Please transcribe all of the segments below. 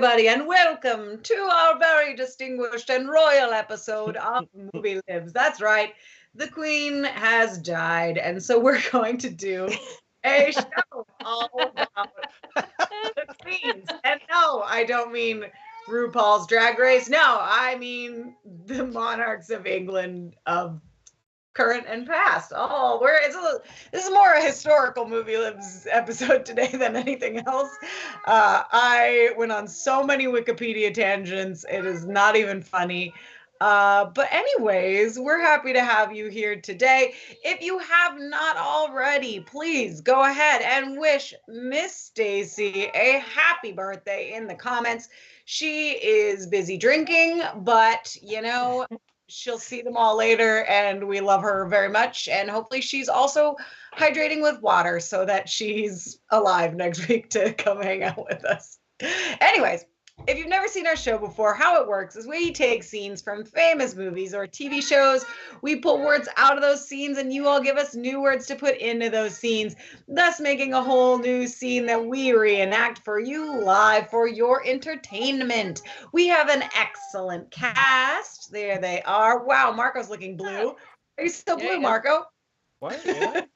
everybody, and welcome to our very distinguished and royal episode of Movie Libs. That's right, the Queen has died, and so we're going to do a show all about the Queens. And no, I don't mean RuPaul's Drag Race. No, I mean the monarchs of England of current and past. This is more a historical Movie Libs episode today than anything else. I went on so many Wikipedia tangents. It is not even funny. But anyways, we're happy to have you here today. If you have not already, please go ahead and wish Miss Stacey a happy birthday in the comments. She is busy drinking, but she'll see them all later, and we love her very much. And hopefully she's also hydrating with water so that she's alive next week to come hang out with us. Anyways, if you've never seen our show before, how it works is we take scenes from famous movies or TV shows. We pull words out of those scenes, and you all give us new words to put into those scenes, thus making a whole new scene that we reenact for you live for your entertainment. We have an excellent cast. There they are. Wow, Marco's looking blue. Are you still blue, Marco? What?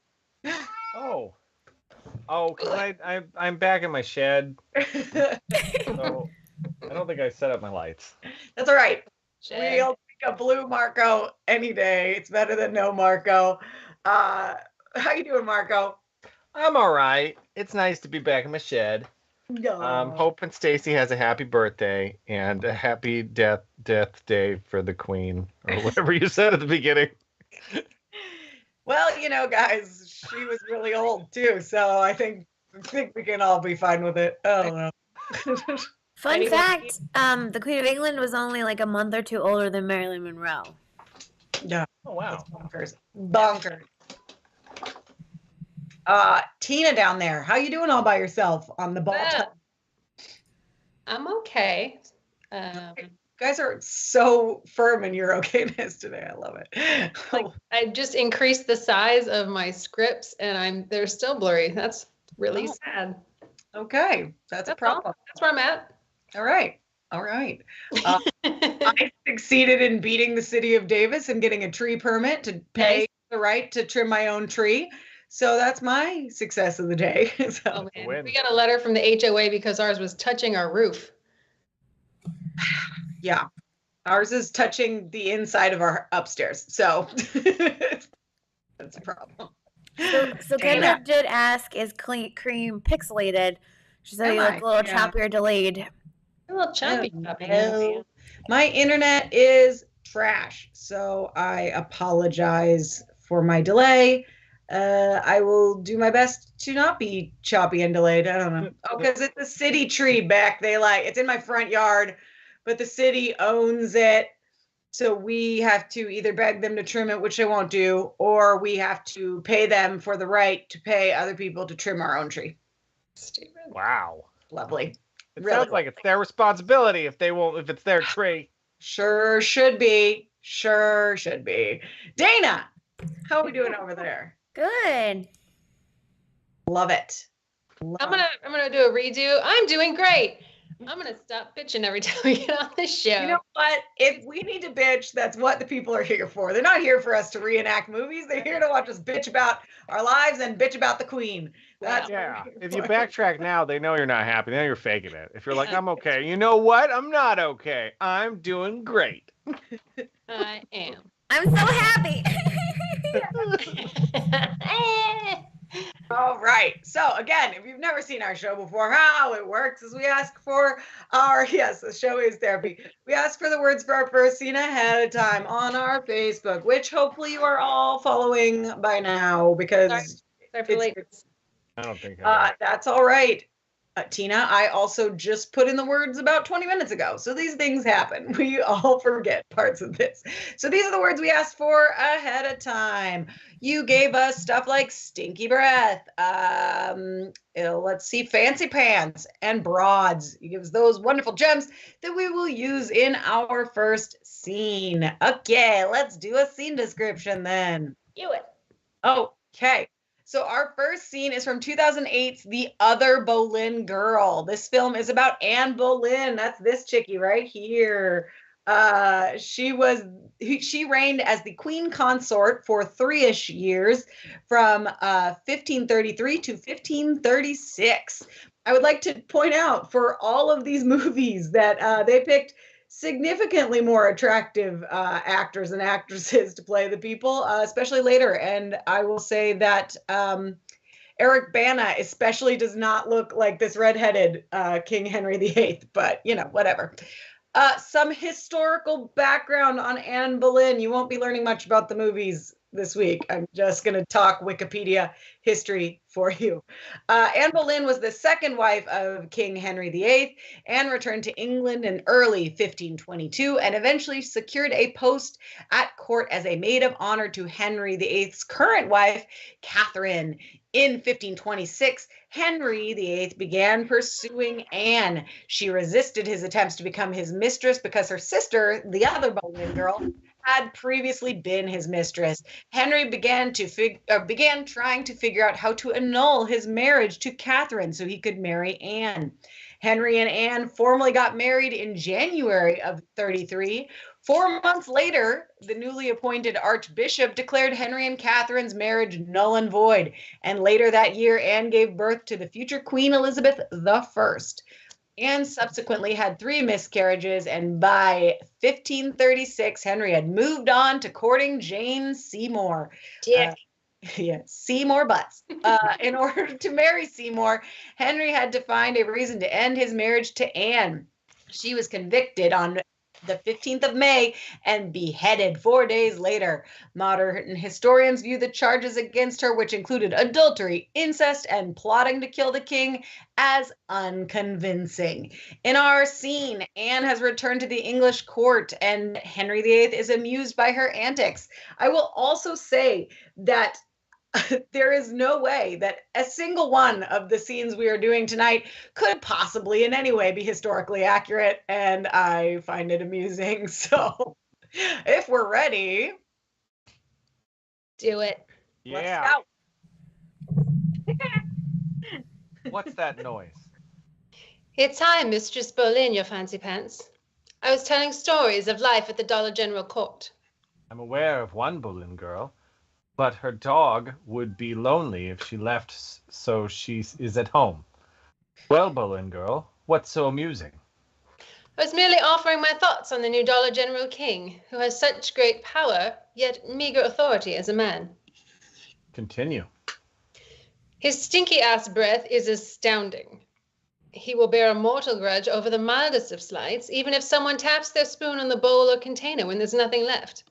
Oh, because I'm back in my shed. So I don't think I set up my lights. That's all right. We'll take a blue Marco any day. It's better than no Marco. How you doing, Marco? I'm all right. It's nice to be back in my shed. No. Hoping Stacey has a happy birthday and a happy death day for the Queen, or whatever you said at the beginning. Well, guys, she was really old too, so I think we can all be fine with it. I don't know. Fun fact, the Queen of England was only like a month or two older than Marilyn Monroe. Yeah. Oh, wow. Bonkers. Tina down there, how you doing all by yourself on the ball? I'm okay. You guys are so firm in your okayness today. I love it. I just increased the size of my scripts, and they're still blurry. That's really sad. Okay, that's a problem. That's where I'm at. All right. I succeeded in beating the city of Davis and getting a tree permit to pay the right to trim my own tree. So that's my success of the day. Oh, man. We got a letter from the HOA because ours was touching our roof. Yeah. Ours is touching the inside of our upstairs. So that's a problem. So Kendra did ask, is cream pixelated? She said you look a little choppy or delayed. A little choppy. My internet is trash, so I apologize for my delay. I will do my best to not be choppy and delayed. I don't know. Oh, because it's a city tree, Beck. It's in my front yard, but the city owns it. So we have to either beg them to trim it, which they won't do, or we have to pay them for the right to pay other people to trim our own tree. Wow. Lovely. It sounds like it's their responsibility if it's their tree. Sure should be. Dana, how are we doing over there? Good. Love it. I'm gonna do a redo. I'm doing great. I'm gonna stop bitching every time we get on this show. You know what? If we need to bitch, that's what the people are here for. They're not here for us to reenact movies. They're here to watch us bitch about our lives and bitch about the Queen. If you backtrack now, they know you're not happy. Now you're faking it. If you're like, I'm okay. You know what? I'm not okay. I'm doing great. I am. I'm so happy. All right. So again, if you've never seen our show before, how it works is we ask for the show is therapy. We ask for the words for our first scene ahead of time on our Facebook, which hopefully you are all following by now because Sorry for late. I don't think that's all right. Tina, I also just put in the words about 20 minutes ago. So these things happen. We all forget parts of this. So these are the words we asked for ahead of time. You gave us stuff like stinky breath, let's see, fancy pants, and broads. You give us those wonderful gems that we will use in our first scene. Okay, let's do a scene description then. Do it. Okay. So our first scene is from 2008's The Other Boleyn Girl. This film is about Anne Boleyn. That's this chickie right here. She reigned as the queen consort for 3-ish years from 1533 to 1536. I would like to point out for all of these movies that they picked significantly more attractive actors and actresses to play the people, especially later. And I will say that Eric Bana especially does not look like this redheaded King Henry VIII, but whatever. Some historical background on Anne Boleyn. You won't be learning much about the movies this week. I'm just going to talk Wikipedia history for you. Anne Boleyn was the second wife of King Henry VIII. Anne returned to England in early 1522 and eventually secured a post at court as a maid of honor to Henry VIII's current wife, Catherine. In 1526, Henry VIII began pursuing Anne. She resisted his attempts to become his mistress because her sister, the other Boleyn girl, had previously been his mistress. Henry began trying to figure out how to annul his marriage to Catherine so he could marry Anne. Henry and Anne formally got married in January of 33. 4 months later, the newly appointed Archbishop declared Henry and Catherine's marriage null and void. And later that year, Anne gave birth to the future Queen Elizabeth I. Anne subsequently had 3 miscarriages, and by 1536, Henry had moved on to courting Jane Seymour. Seymour butts. In order to marry Seymour, Henry had to find a reason to end his marriage to Anne. She was convicted on the 15th of May and beheaded 4 days later. Modern historians view the charges against her, which included adultery, incest, and plotting to kill the king, as unconvincing. In our scene, Anne has returned to the English court and Henry VIII is amused by her antics. I will also say that there is no way that a single one of the scenes we are doing tonight could possibly in any way be historically accurate, and I find it amusing. So if we're ready, do it. Yeah. What's that noise? It's I, Mistress Boleyn, your fancy pants. I was telling stories of life at the Dollar General Court. I'm aware of one Boleyn girl, but her dog would be lonely if she left, so she is at home. Well, Boleyn girl, what's so amusing? I was merely offering my thoughts on the new Dollar General King, who has such great power, yet meager authority as a man. Continue. His stinky-ass breath is astounding. He will bear a mortal grudge over the mildest of slights, even if someone taps their spoon on the bowl or container when there's nothing left.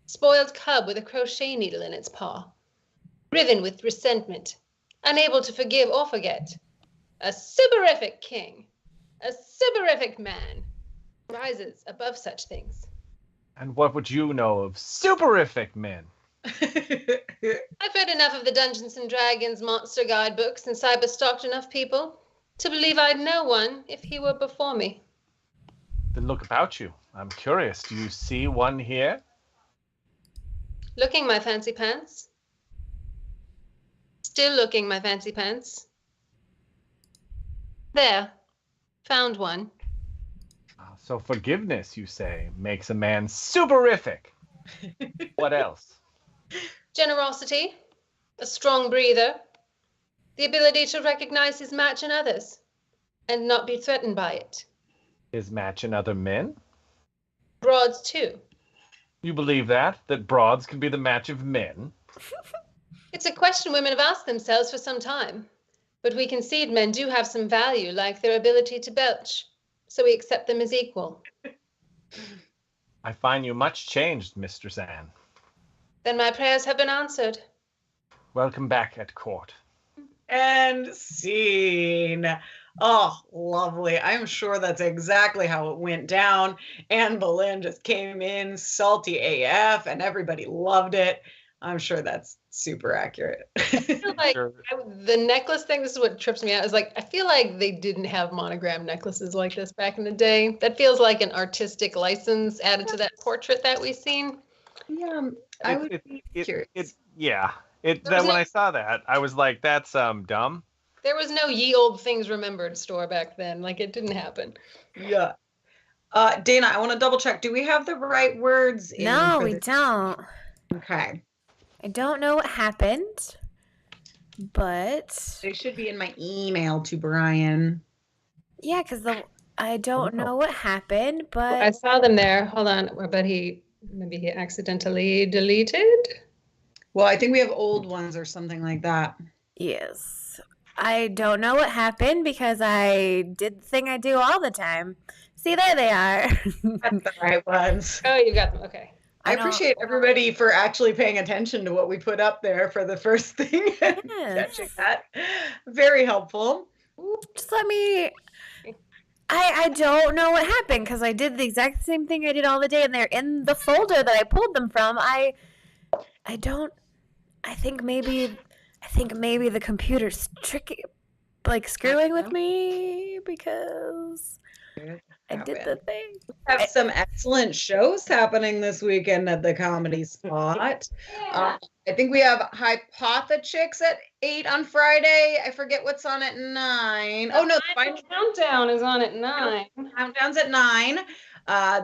Spoiled cub with a crochet needle in its paw. Riven with resentment, unable to forgive or forget. A superific king, a superific man, rises above such things. And what would you know of superific men? I've read enough of the Dungeons and Dragons monster guidebooks and cyber-stalked enough people to believe I'd know one if he were before me. Then look about you. I'm curious. Do you see one here? Looking, my fancy pants. Still looking, my fancy pants. There. Found one. So forgiveness, you say, makes a man superific. What else? Generosity. A strong breather. The ability to recognize his match in others and not be threatened by it. His match in other men? Broads, too. You believe that broads can be the match of men? It's a question women have asked themselves for some time. But we concede men do have some value, like their ability to belch. So we accept them as equal. I find you much changed, Mistress Anne. Then my prayers have been answered. Welcome back at court. And scene. Oh, lovely. I'm sure that's exactly how it went down. Anne Boleyn just came in salty AF and everybody loved it. I'm sure that's super accurate. I feel like the necklace thing, this is what trips me out, is like, I feel like they didn't have monogram necklaces like this back in the day. That feels like an artistic license added to that portrait that we've seen. Yeah, I would be curious. Yeah. When I saw that, I was like, that's dumb. There was no ye old things remembered store back then. Like, it didn't happen. Yeah. Dana, I want to double check. Do we have the right words in? No, we don't. Okay. I don't know what happened, but they should be in my email to Brian. Yeah, because I don't know what happened, but I saw them there. Hold on, but maybe he accidentally deleted. Well, I think we have old ones or something like that. Yes. I don't know what happened because I did the thing I do all the time. See, there they are. That's the right ones. Oh, you got them. Okay. I appreciate everybody for actually paying attention to what we put up there for the first thing. Yes. Catching that. Very helpful. Just let me... I don't know what happened because I did the exact same thing I did all the day, and they're in the folder that I pulled them from. I think maybe the computer's tricky, like screwing with me because I did the thing. We have some excellent shows happening this weekend at the Comedy Spot. Yeah. I think we have Hypothechicks at 8 on Friday. I forget what's on at 9. Oh no, the Final Countdown is on at 9. Countdown's at 9.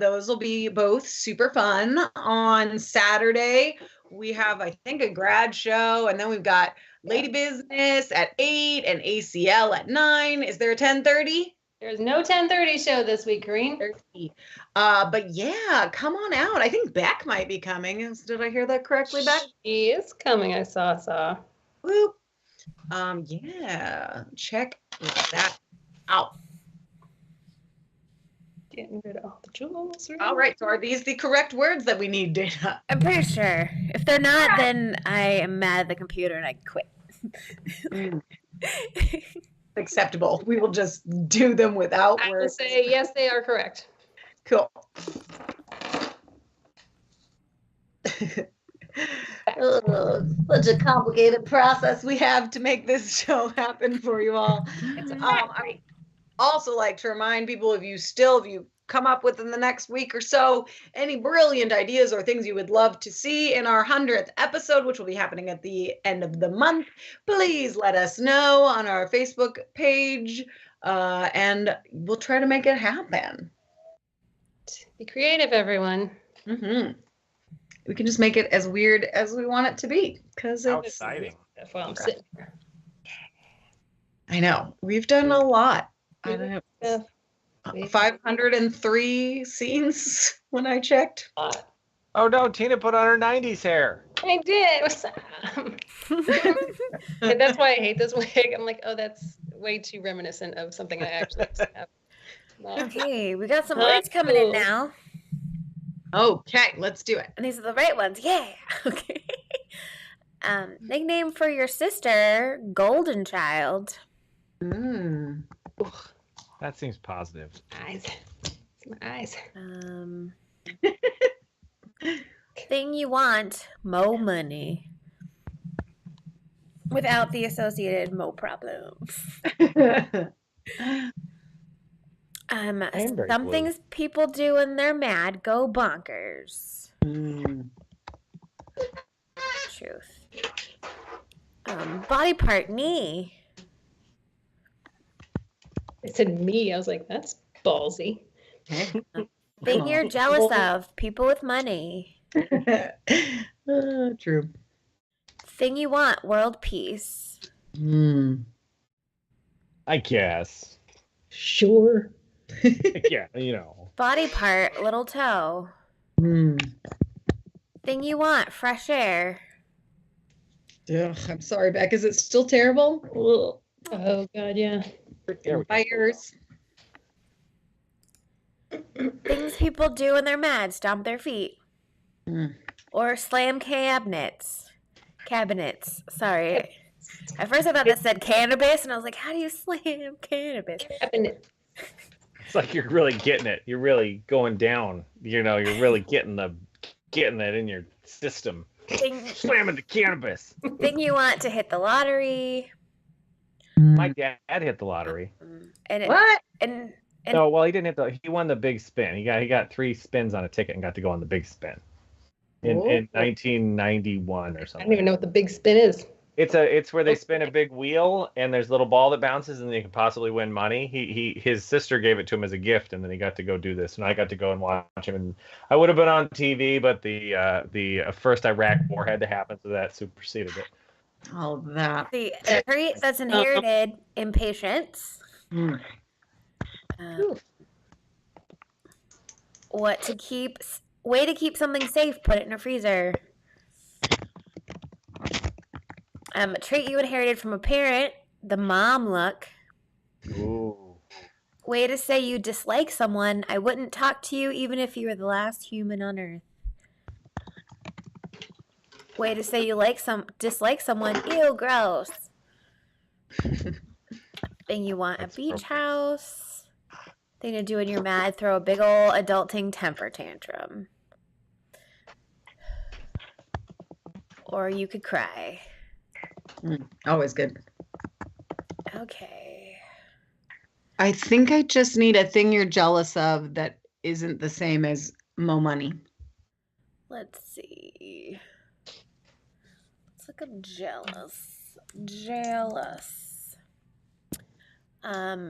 Those will be both super fun. On Saturday, we have, I think, a grad show, and then we've got Lady Business at 8 and ACL at 9. Is there a 10:30? There's no 10:30 show this week, Coreen. But yeah, come on out. I think Beck might be coming. Did I hear that correctly, Beck? He is coming. I saw. Whoop. Yeah, check that out. Getting rid of all the jewels. All right, so are these the correct words that we need, Dana? I'm pretty sure. If they're not, then I am mad at the computer and I quit. Acceptable. We will just do them without I will words. say yes, they are correct. Cool. Such a complicated process we have to make this show happen for you all. I also like to remind people, if you come up with in the next week or so any brilliant ideas or things you would love to see in our 100th episode, which will be happening at the end of the month, please let us know on our Facebook page, and we'll try to make it happen. Be creative, everyone. Mm-hmm. We can just make it as weird as we want it to be, because it's exciting. That's why I'm sitting here. I know we've done a lot. I don't know. Yeah. 503 scenes when I checked. Oh no, Tina put on her 90s hair. I did. What's that? That's why I hate this wig. I'm like, oh, that's way too reminiscent of something I actually used to have. Okay, we got some words coming in now. Okay, let's do it. And these are the right ones. Yeah. Okay. Nickname for your sister, Golden Child. That seems positive. Eyes. It's my eyes. Thing you want, Mo money. Without the associated Mo problems. Some things people do when they're mad go bonkers. Truth. Body part, knee. It said me. I was like, that's ballsy. Thing you're jealous of, people with money. True. Thing you want, world peace. I guess. Sure. Yeah, you know. Body part, little toe. Thing you want, fresh air. Ugh, I'm sorry, Beck. Is it still terrible? Oh, God, yeah. Fires. Things people do when they're mad, stomp their feet. Or slam cabinets. Sorry. At first I thought that said cannabis, and I was like, how do you slam cannabis? Cabinet. It's like you're really getting it. You're really going down. You know, you're really getting that in your system. Slamming the cannabis. Thing you want to hit the lottery. My dad hit the lottery. What? And no, well, he didn't hit he won the big spin. He got 3 spins on a ticket and got to go on the big spin. in 1991 or I something. don't even know what the big spin is. It's where they spin a big wheel and there's a little ball that bounces and they can possibly win money. His sister gave it to him as a gift and then he got to go do this and I got to go and watch him and I would have been on TV but the first Iraq war had to happen so that superseded it. All that. The trait that's inherited: impatience. Mm. Way to keep something safe: put it in a freezer. A trait you inherited from a parent: the mom look. Ooh. Way to say you dislike someone: I wouldn't talk to you even if you were the last human on earth. Way to say you dislike someone: ew, gross. Thing you want: That's a beach appropriate. house. Thing to do when you're mad: throw a big ol' adulting temper tantrum. Or you could cry. Always good. Okay. I think I just need a thing you're jealous of that isn't the same as Mo Money. Let's see. Let's look up jealous. Jealous.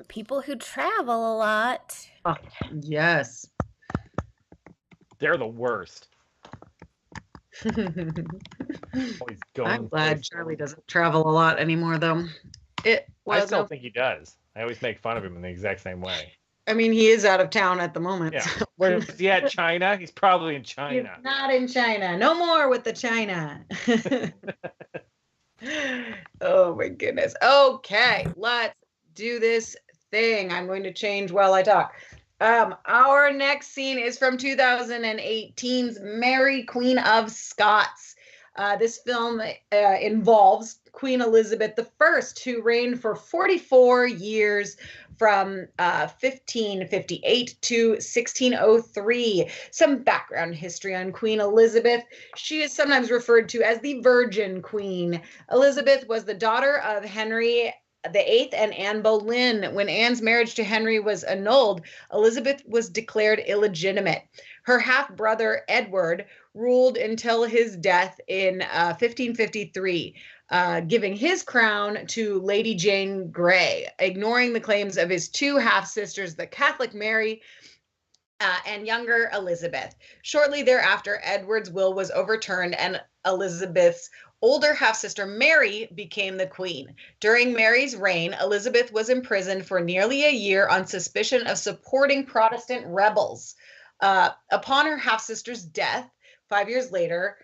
People who travel a lot. Oh, yes. They're the worst. Always going I'm glad places. Charlie doesn't travel a lot anymore, though. I Was still no, think he does. I always make fun of him in the exact same way. I mean, he is out of town at the moment. Yeah. so- Where is he at? China? He's probably in He's China. not in China. No more with the China. Oh my goodness. Okay, let's do this thing. I'm going to change while I talk. Our next scene is from 2018's Mary, Queen of Scots. This film involves Queen Elizabeth I, who reigned for 44 years from 1558 to 1603. Some background history on Queen Elizabeth. She is sometimes referred to as the Virgin Queen. Elizabeth was the daughter of Henry VIII and Anne Boleyn. When Anne's marriage to Henry was annulled, Elizabeth was declared illegitimate. Her half-brother Edward ruled until his death in 1553, giving his crown to Lady Jane Grey, ignoring the claims of his two half-sisters, the Catholic Mary and younger Elizabeth. Shortly thereafter, Edward's will was overturned and Elizabeth's older half-sister Mary became the queen. During Mary's reign, Elizabeth was imprisoned for nearly a year on suspicion of supporting Protestant rebels. Upon her half-sister's death, 5 years later,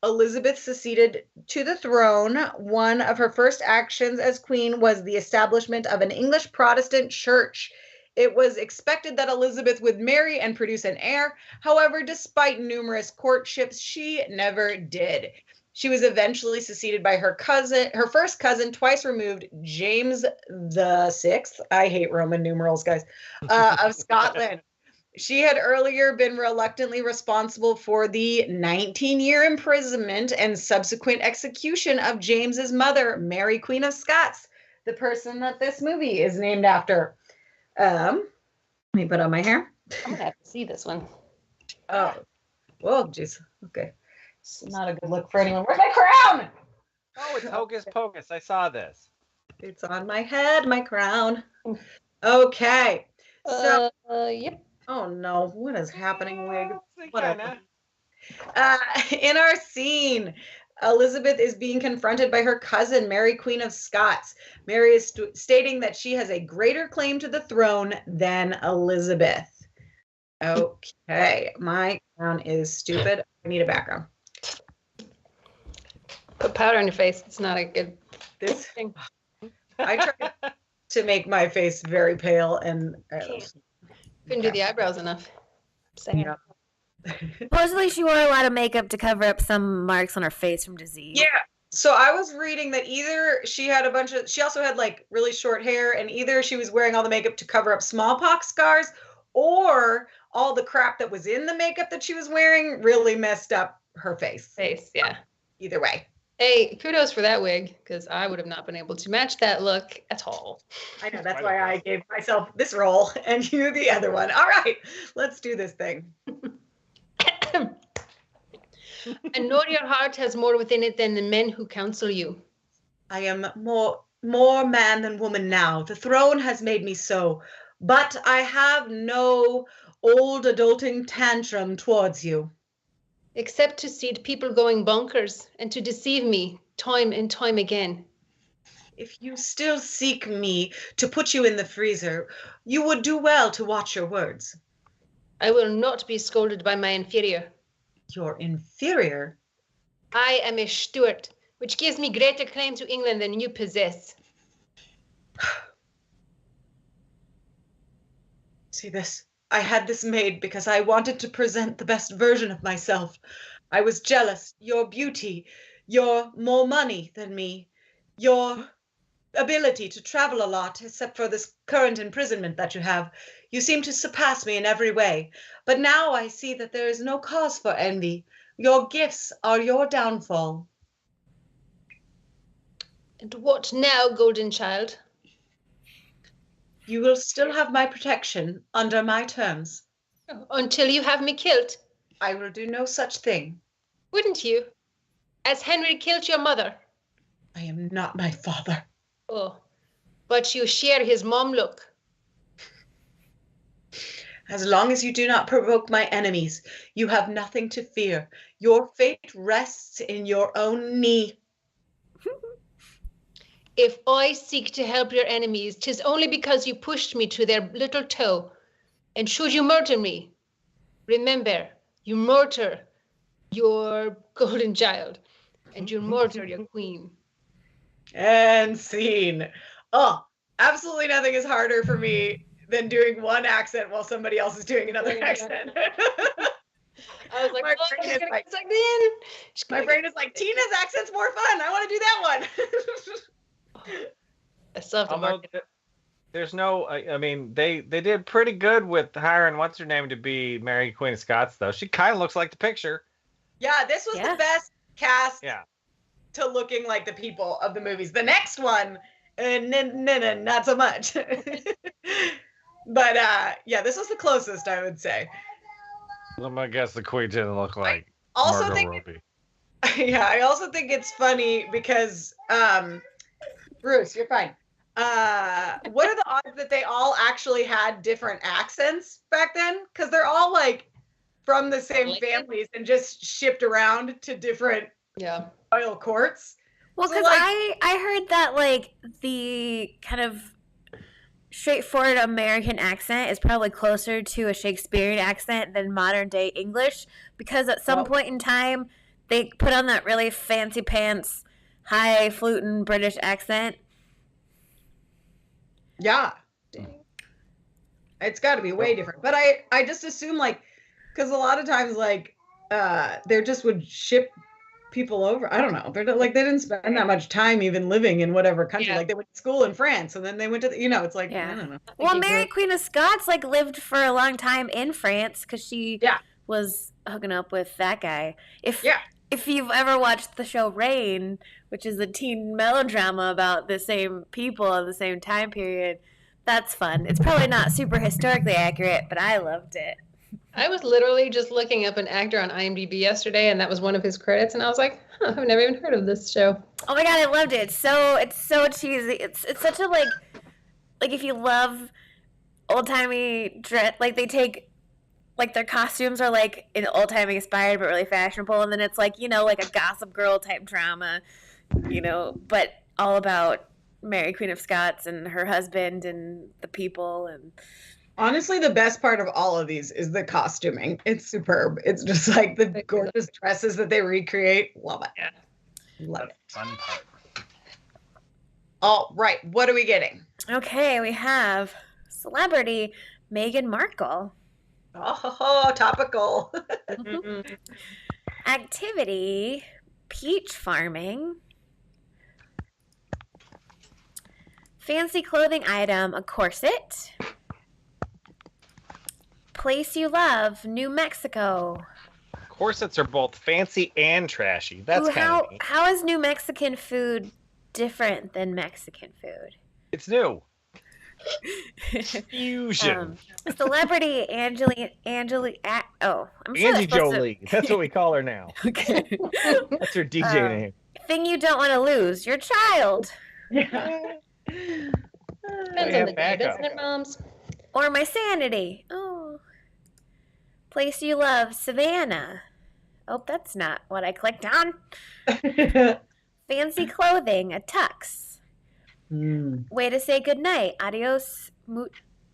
Elizabeth succeeded to the throne. One of her first actions as queen was the establishment of an English Protestant church. It was expected that Elizabeth would marry and produce an heir. However, despite numerous courtships, she never did. She was eventually succeeded by her first cousin, twice removed, James VI. I hate Roman numerals, guys, of Scotland. She had earlier been reluctantly responsible for the 19-year imprisonment and subsequent execution of James's mother, Mary, Queen of Scots, the person that this movie is named after. Let me put on my hair. I'm gonna have to see this one. Oh, whoa, jeez. Okay, it's not a good look for anyone. Where's my crown? Oh, it's Hocus Pocus. I saw this. It's on my head, my crown. Okay. So, Yep. oh no, what is happening, wig? Whatever. Kinda. In our scene, Elizabeth is being confronted by her cousin, Mary, Queen of Scots. Mary is stating that she has a greater claim to the throne than Elizabeth. Okay, my crown is stupid. I need a background. Put powder on your face. It's not a good This thing. I tried to make my face very pale and Couldn't do the eyebrows enough. Saying. Yeah. Supposedly she wore a lot of makeup to cover up some marks on her face from disease. Yeah. So I was reading that either she had she also had like really short hair, and either she was wearing all the makeup to cover up smallpox scars, or all the crap that was in the makeup that she was wearing really messed up her face. Yeah. Either way. Hey, kudos for that wig, because I would have not been able to match that look at all. I know, that's why I gave myself this role and you the other one. All right, let's do this thing. And know your heart has more within it than the men who counsel you. I am more man than woman now. The throne has made me so, but I have no old adulting tantrum towards you. Except to see people going bonkers and to deceive me time and time again. If you still seek me to put you in the freezer, you would do well to watch your words. I will not be scolded by my inferior. Your inferior? I am a Stuart, which gives me greater claim to England than you possess. See this? I had this made because I wanted to present the best version of myself. I was jealous. Your beauty, your more money than me, your ability to travel a lot, except for this current imprisonment that you have. You seem to surpass me in every way. But now I see that there is no cause for envy. Your gifts are your downfall. And what now, golden child? You will still have my protection under my terms. Until you have me killed. I will do no such thing. Wouldn't you? As Henry killed your mother. I am not my father. Oh, but you share his mom look. As long as you do not provoke my enemies, you have nothing to fear. Your fate rests in your own knee. If I seek to help your enemies, 'tis only because you pushed me to their little toe. And should you murder me, remember, you murder your golden child, and you murder your queen. And scene. Oh, absolutely nothing is harder for me than doing one accent while somebody else is doing another accent. I was like, My oh, brain she's is gonna like- get sucked in. My brain is like, Tina's accent's more fun. I want to do that one. I still have to Although mark it. there's no, I mean, they did pretty good with hiring what's her name to be Mary Queen of Scots, though. She kind of looks like the picture. Yeah, this was the best cast Yeah. to looking like the people of the movies. The next one, not so much. But yeah, this was the closest, I would say. I guess the Queen didn't look like Also Margot think, Robbie. yeah, I also think it's funny because Bruce, you're fine. What are the odds that they all actually had different accents back then? Because they're all like from the same families and just shipped around to different royal courts. Well, So, because like- I heard that like the kind of straightforward American accent is probably closer to a Shakespearean accent than modern day English, because at some point in time they put on that really fancy pants, high fluting British accent. Yeah. It's got to be way different. But I just assume like, because a lot of times like they just would ship people over. I don't know. They're like, they didn't spend that much time even living in whatever country. Yeah. Like they went to school in France and then they went to, it's like, I don't know. Well, Mary Queen of Scots like lived for a long time in France because she was hooking up with that guy. If you've ever watched the show Rain, which is a teen melodrama about the same people of the same time period, that's fun. It's probably not super historically accurate, but I loved it. I was literally just looking up an actor on IMDb yesterday, and that was one of his credits, and I was like, I've never even heard of this show. Oh my god, I loved it. It's so cheesy. It's such a like if you love old timey dress, like they take like their costumes are like in old timey inspired but really fashionable, and then it's like like a Gossip Girl type drama, but all about Mary Queen of Scots and her husband and the people. And honestly, the best part of all of these is the costuming. It's superb. It's just like the gorgeous dresses that they recreate. Love it. Yeah. Love it. Fun part. All right. What are we getting? Okay, we have celebrity Meghan Markle. Oh, topical. Activity peach farming. Fancy clothing item, a corset. Place you love, New Mexico. Corsets are both fancy and trashy. That's Ooh, kind of neat. how is New Mexican food different than Mexican food? It's new. Fusion. Celebrity I'm sure Angie that's supposed Jolie. That's what we call her now. Okay. That's her DJ name. Thing you don't want to lose, your child. Yeah. Depends on the day, doesn't it, moms? Or my sanity. Oh. Place you love, Savannah. Oh, that's not what I clicked on. Fancy clothing, a tux. Way to say goodnight. Adios,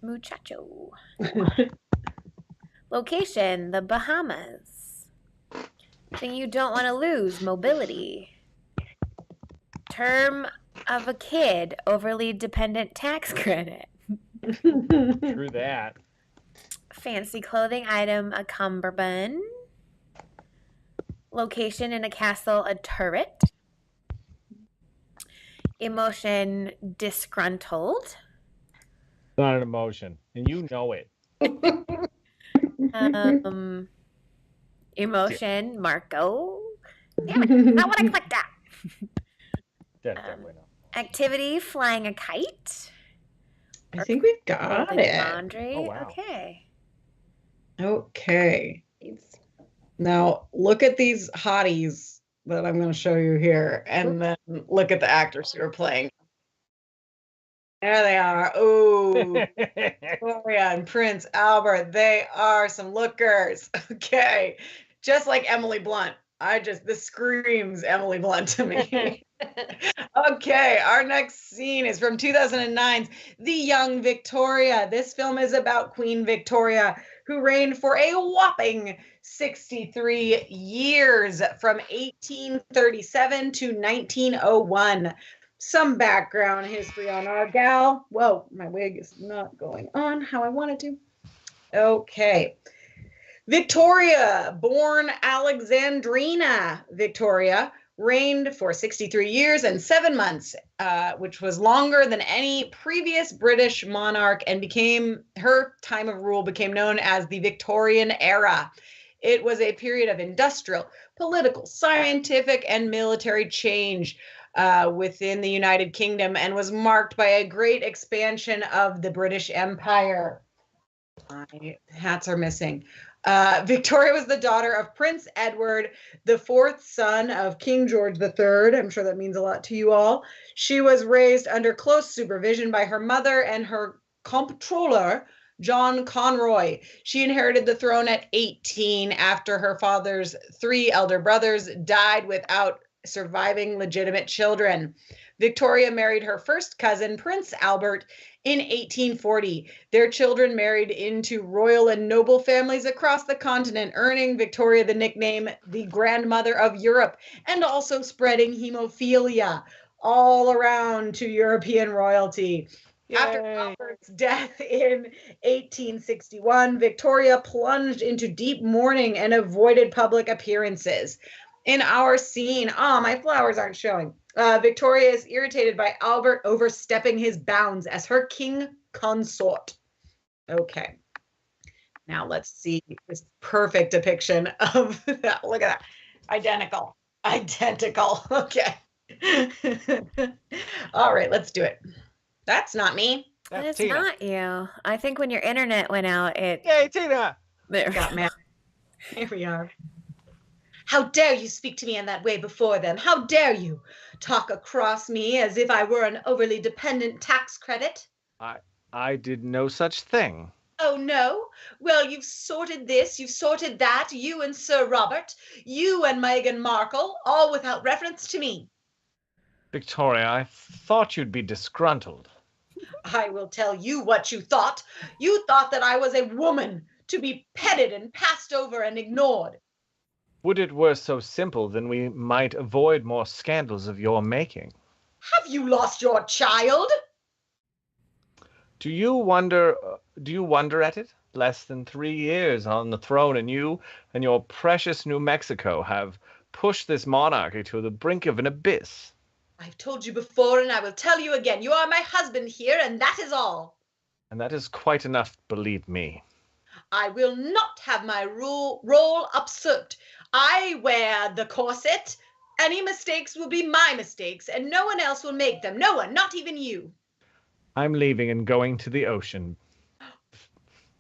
muchacho. Location, the Bahamas. Thing you don't want to lose, mobility. Term of a kid, overly dependent tax credit. True that. Fancy clothing item, a cummerbund. Location in a castle, a turret. Emotion, disgruntled. Not an emotion, and you know it. Emotion, Marco. Damn it, not what I clicked at. Definitely not. Activity, flying a kite. I think we've got it. Laundry. Oh, wow. Okay. Okay. Now look at these hotties that I'm going to show you here, and then look at the actors who are playing. There they are. Oh, Victoria and Prince Albert. They are some lookers. Okay. Just like Emily Blunt. This screams Emily Blunt to me. Okay, our next scene is from 2009's The Young Victoria. This film is about Queen Victoria, who reigned for a whopping 63 years from 1837 to 1901. Some background history on our gal. Whoa, my wig is not going on how I wanted to. Okay. Victoria, born Alexandrina Victoria, reigned for 63 years and 7 months, which was longer than any previous British monarch, and her time of rule became known as the Victorian era. It was a period of industrial, political, scientific, and military change within the United Kingdom, and was marked by a great expansion of the British Empire. My hats are missing. Victoria was the daughter of Prince Edward, the fourth son of King George III. I'm sure that means a lot to you all. She was raised under close supervision by her mother and her comptroller, John Conroy. She inherited the throne at 18 after her father's 3 elder brothers died without surviving legitimate children. Victoria married her first cousin, Prince Albert, in 1840. Their children married into royal and noble families across the continent, earning Victoria the nickname the Grandmother of Europe, and also spreading hemophilia all around to European royalty. Yay. After Albert's death in 1861, Victoria plunged into deep mourning and avoided public appearances. In our scene, my flowers aren't showing. Victoria is irritated by Albert overstepping his bounds as her king consort. Okay. Now let's see this perfect depiction of that. Look at that. Identical. Okay. All right, let's do it. That's not me. That's not you. I think when your internet went out, Yay, Tina! There. Got mad. Here we are. How dare you speak to me in that way before them? How dare you talk across me as if I were an overly dependent tax credit? I did no such thing. Oh, no? Well, you've sorted this, you've sorted that, you and Sir Robert, you and Meghan Markle, all without reference to me. Victoria, I thought you'd be disgruntled. I will tell you what you thought. You thought that I was a woman to be petted and passed over and ignored. Would it were so simple, then we might avoid more scandals of your making. Have you lost your child? Do you wonder at it? Less than 3 years on the throne, and you and your precious New Mexico have pushed this monarchy to the brink of an abyss. I've told you before, and I will tell you again. You are my husband here, and that is all. And that is quite enough, believe me. I will not have my role usurped. I wear the corset. Any mistakes will be my mistakes, and no one else will make them. No one, not even you. I'm leaving and going to the ocean.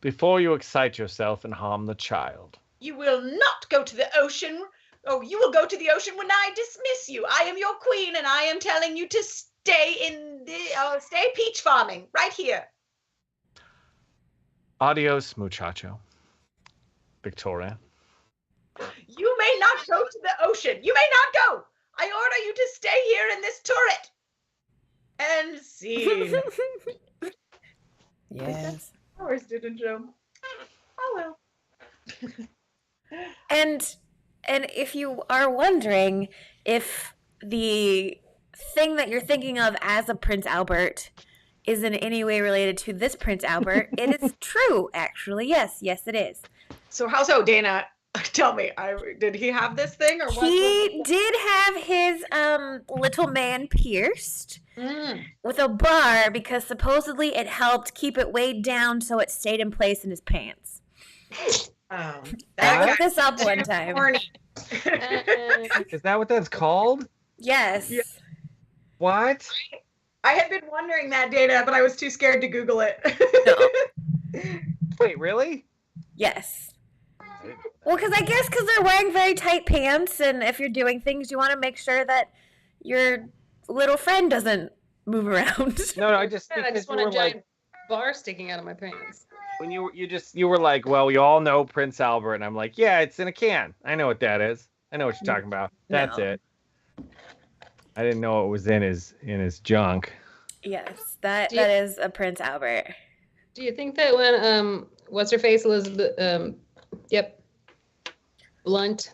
Before you excite yourself and harm the child. You will not go to the ocean. Oh, you will go to the ocean when I dismiss you. I am your queen, and I am telling you to stay peach farming right here. Adios, muchacho. Victoria. You may not go to the ocean. You may not go. I order you to stay here in this turret. And scene. Yes. Ours didn't jump. Oh well. And if you are wondering if the thing that you're thinking of as a Prince Albert is in any way related to this Prince Albert, it is true, actually. Yes, it is. So how so, Dana? Tell me, did he have this thing or what? He did have his little man pierced with a bar because supposedly it helped keep it weighed down so it stayed in place in his pants. Oh, I looked this up one time. Is that what that's called? Yes. Yeah. What? I had been wondering that, Dana, but I was too scared to Google it. No. Wait, really? Yes. Well, because they're wearing very tight pants, and if you're doing things, you want to make sure that your little friend doesn't move around. No, I just want a giant bar sticking out of my pants. When you were like, well, we all know Prince Albert, and I'm like, yeah, it's in a can. I know what that is. I know what you're talking about. That's it. I didn't know it was in his junk. Yes, that is a Prince Albert. Do you think that when what's her face, Elizabeth? Blunt.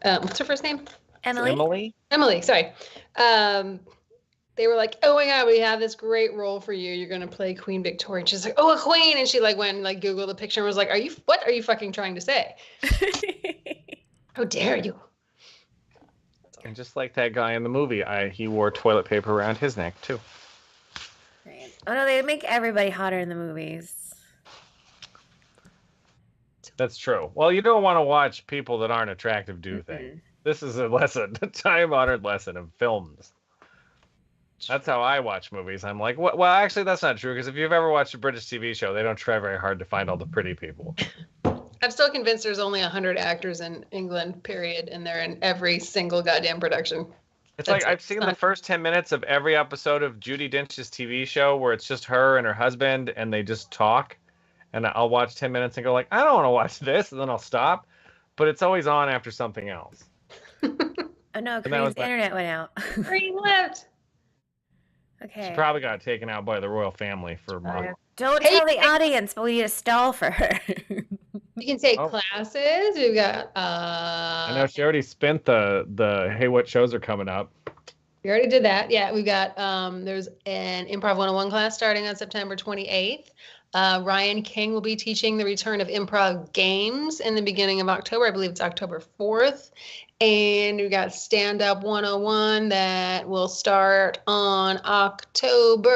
What's her first name? Emily. Emily. Sorry. They were like, "Oh my God, we have this great role for you. You're gonna play Queen Victoria." And she's like, "Oh, a queen!" And she like went and like Googled the picture and was like, What are you fucking trying to say? How dare you?" And just like that guy in the movie, he wore toilet paper around his neck too. Right. Oh no, they make everybody hotter in the movies. That's true. Well, you don't want to watch people that aren't attractive do things. This is a lesson, a time-honored lesson of films. That's how I watch movies. I'm like, well, actually, that's not true, because if you've ever watched a British TV show, they don't try very hard to find all the pretty people. I'm still convinced there's only 100 actors in England, period, and they're in every single goddamn production. It's like I've seen the first 10 minutes of every episode of Judi Dench's TV show where it's just her and her husband, and they just talk. And I'll watch 10 minutes and go like, I don't want to watch this, and then I'll stop. But it's always on after something else. Oh no, Coreen's internet went out. Coreen left. Okay. She probably got taken out by the royal family for months. Don't tell the audience, but we need a stall for her. You can take classes. We've got I know she already spent the hey, what shows are coming up. We already did that. Yeah, we've got there's an Improv 101 class starting on September 28th. Ryan King will be teaching the return of improv games in the beginning of October. I believe it's October 4th. And we've got Stand Up 101 that will start on October,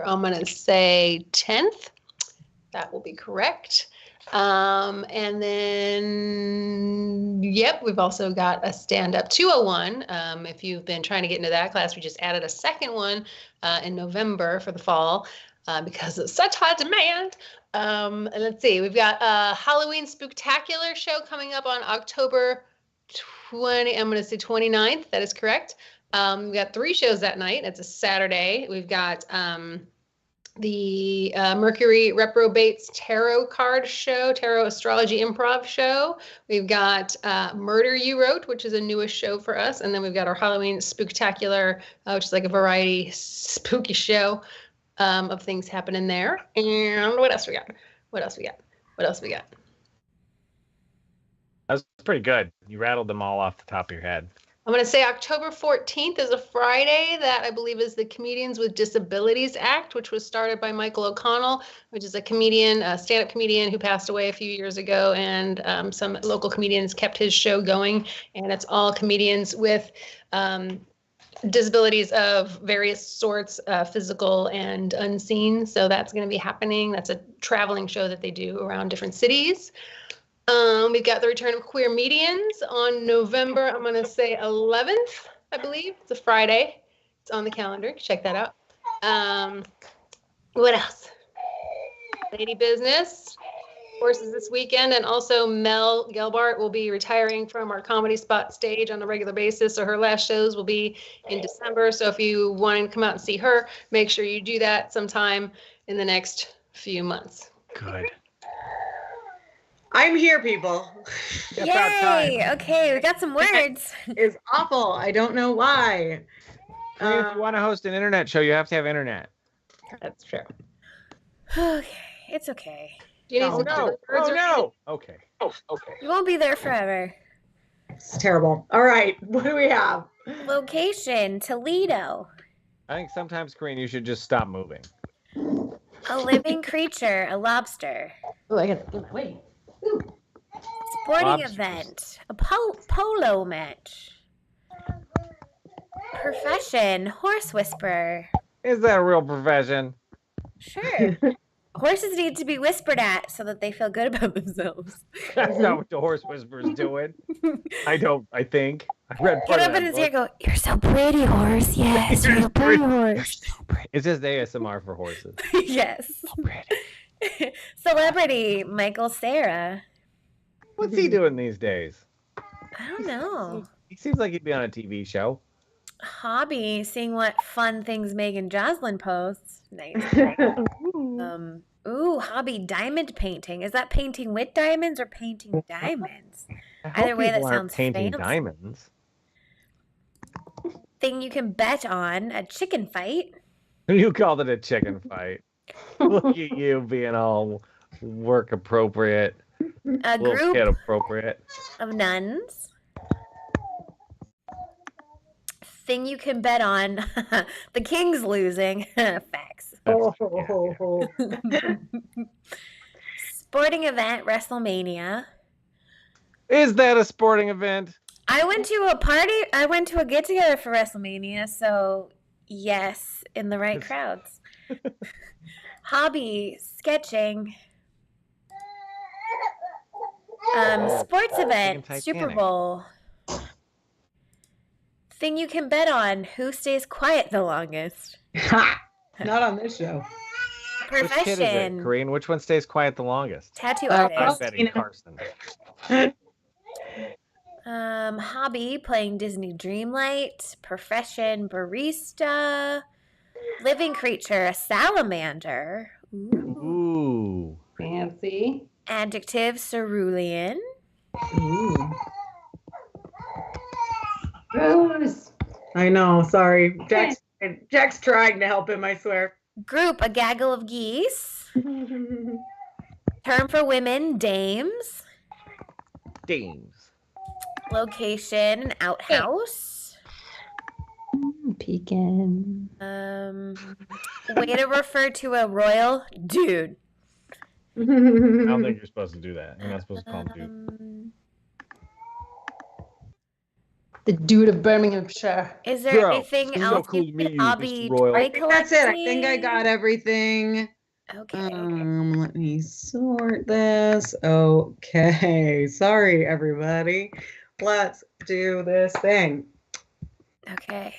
I'm going to say 10th. That will be correct. And then, we've also got a Stand Up 201. If you've been trying to get into that class, we just added a second one in November for the fall. Because of such high demand. And let's see, we've got a Halloween Spooktacular show coming up on October 29th. That is correct. We've got 3 shows that night. It's a Saturday. We've got the Mercury Reprobates Tarot Card Show, Tarot Astrology Improv Show. We've got Murder You Wrote, which is a newest show for us. And then we've got our Halloween Spooktacular, which is like a variety spooky show. Of things happening there. And what else we got? That was pretty good. You rattled them all off the top of your head. I'm going to say October 14th is a Friday. That I believe is the Comedians with Disabilities Act, which was started by Michael O'Connell, which is a comedian, a stand-up comedian who passed away a few years ago. And some local comedians kept his show going. And it's all comedians with disabilities of various sorts, physical and unseen. So that's going to be happening. That's a traveling show that they do around different cities. We've got the return of Queer Medians on November, I'm going to say 11th, I believe. It's a Friday. It's on the calendar. Check that out. What else? Lady Business. Horses this weekend, and also Mel Gelbart will be retiring from our Comedy Spot stage on a regular basis, so her last shows will be in December. So if you want to come out and see her, make sure you do that sometime in the next few months. Good. I'm here, people. Yay! Okay, we got some words. It's awful. I don't know why. If you want to host an internet show, you have to have internet. That's true. Okay, it's okay. Do you need Oh, some no. words or no. Okay. You won't be there forever. It's terrible. All right. What do we have? Location, Toledo. I think sometimes, Coreen, you should just stop moving. A living creature, a lobster. Oh, I gotta get my way. Sporting Lobsters. event, a polo match. Profession, horse whisperer. Is that a real profession? Sure. Horses need to be whispered at so that they feel good about themselves. That's not what the horse whisperer's doing. I think. I read part Get of up that in his book. ear, go, "You're so pretty, horse. Yes, you're a pretty horse." It's just ASMR for horses. Yes. Celebrity, Michael Cera. What's he doing these days? I don't know. He seems like he'd be on a TV show. Hobby, seeing what fun things Megan Joslin posts. Nice. Hobby, diamond painting. Is that painting with diamonds or painting diamonds? I hope Either way, that people aren't sounds painting fancy. diamonds. Thing you can bet on, a chicken fight. You called it a chicken fight. Look at you being all work appropriate, A little group kid appropriate. of nuns. Thing you can bet on, the king's losing. Facts. Sporting event, WrestleMania. Is that a sporting event? I went to a get together for WrestleMania, so yes, in the right crowds. Hobby, sketching. Sports event, Titanic. Super Bowl. Thing you can bet on, who stays quiet the longest. Not on this show. Which kid is it, Profession, Coreen? Which one stays quiet the longest? tattoo Oh, I'm artist. betting Carson. Hobby, playing Disney Dreamlight. Profession, barista. Living creature, a salamander. Ooh. Fancy. Adjective, cerulean. Ooh. Rose. I know. Sorry. Jack's trying to help him, I swear. Group, a gaggle of geese. Term for women, dames. Dames. Location, an outhouse. Pecan. Way to refer to a royal dude. I don't think you're supposed to do that. You're not supposed to call him dude. The dude of Birminghamshire. Is there Girl, anything it's else so cool you to meet can you, hobby Mr. Royal. toy That's it. I collecting? think I got everything. Okay. Let me sort this. Okay. Sorry, everybody. Let's do this thing. Okay.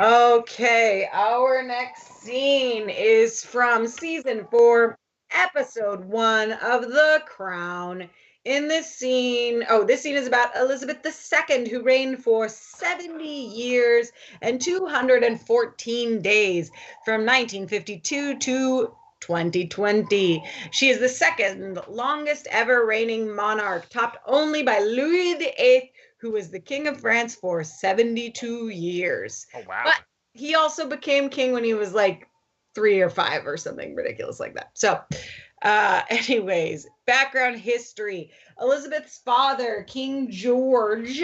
Okay. Our next scene is from season 4, episode 1 of The Crown. In this scene is about Elizabeth II, who reigned for 70 years and 214 days from 1952 to 2020. She is the second longest ever reigning monarch, topped only by Louis VIII, who was the King of France for 72 years. Oh, wow. But he also became king when he was like 3 or 5 or something ridiculous like that. So, anyways, background history. Elizabeth's father, King George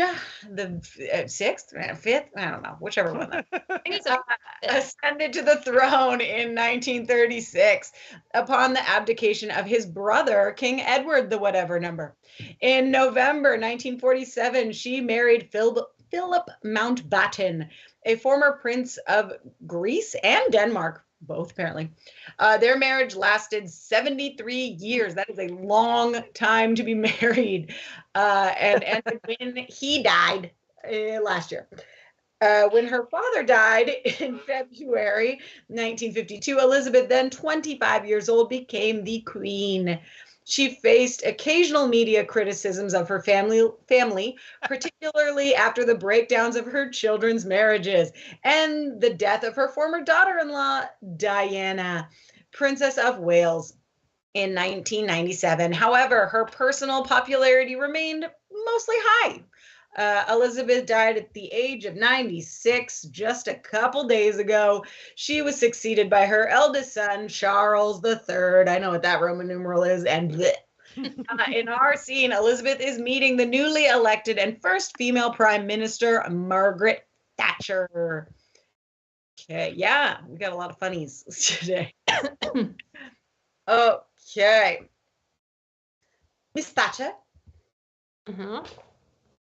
the 6th, 5th, I don't know, whichever one. Ascended to the throne in 1936 upon the abdication of his brother, King Edward the whatever number. In November 1947, she married Philip Mountbatten, a former prince of Greece and Denmark, both apparently. Their marriage lasted 73 years. That is a long time to be married. And when he died last year. When her father died in February 1952, Elizabeth, then 25 years old, became the Queen. She faced occasional media criticisms of her family, particularly after the breakdowns of her children's marriages and the death of her former daughter-in-law, Diana, Princess of Wales, in 1997. However, her personal popularity remained mostly high. Elizabeth died at the age of 96 just a couple days ago. She was succeeded by her eldest son, Charles III. I know what that Roman numeral is. And in our scene, Elizabeth is meeting the newly elected and first female prime minister, Margaret Thatcher. Okay, yeah, we got a lot of funnies today. Okay. Miss Thatcher. Mm-hmm.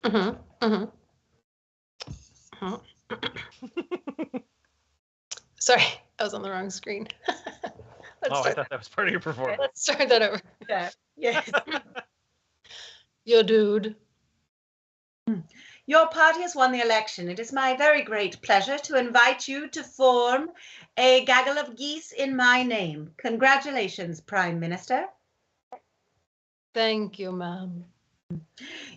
Mm-hmm. Mm-hmm. Mm-hmm. Sorry, I was on the wrong screen. I thought that was part of your performance. Let's start that over. Yeah. Yes. Your dude. Your party has won the election. It is my very great pleasure to invite you to form a gaggle of geese in my name. Congratulations, Prime Minister. Thank you, ma'am.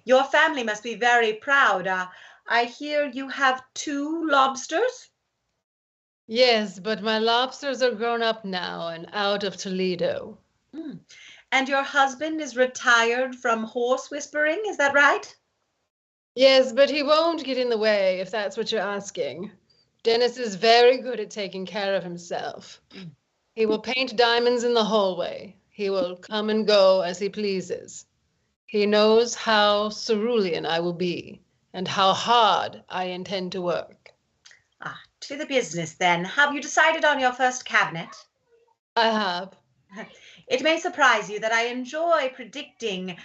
Your family must be very proud. I hear you have 2 lobsters. Yes, but my lobsters are grown up now and out of Toledo. And your husband is retired from horse whispering, is that right? Yes, but he won't get in the way, if that's what you're asking. Dennis is very good at taking care of himself. He will paint diamonds in the hallway. He will come and go as he pleases. He knows how cerulean I will be and how hard I intend to work. To the business then. Have you decided on your first cabinet? I have. It may surprise you that I enjoy predicting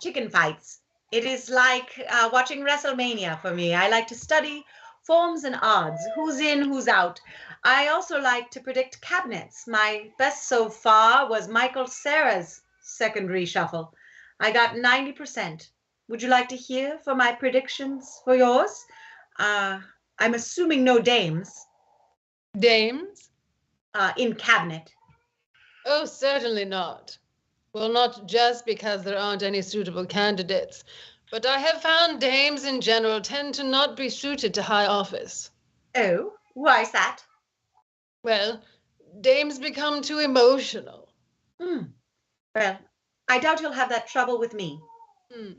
chicken fights. It is like watching WrestleMania for me. I like to study forms and odds, who's in, who's out. I also like to predict cabinets. My best so far was Michael Cera's second reshuffle. I got 90%. Would you like to hear for my predictions for yours? I'm assuming no dames. Dames? In cabinet. Oh, certainly not. Well, not just because there aren't any suitable candidates, but I have found dames in general tend to not be suited to high office. Oh, why is that? Well, dames become too emotional. Well, I doubt you'll have that trouble with me. Hmm.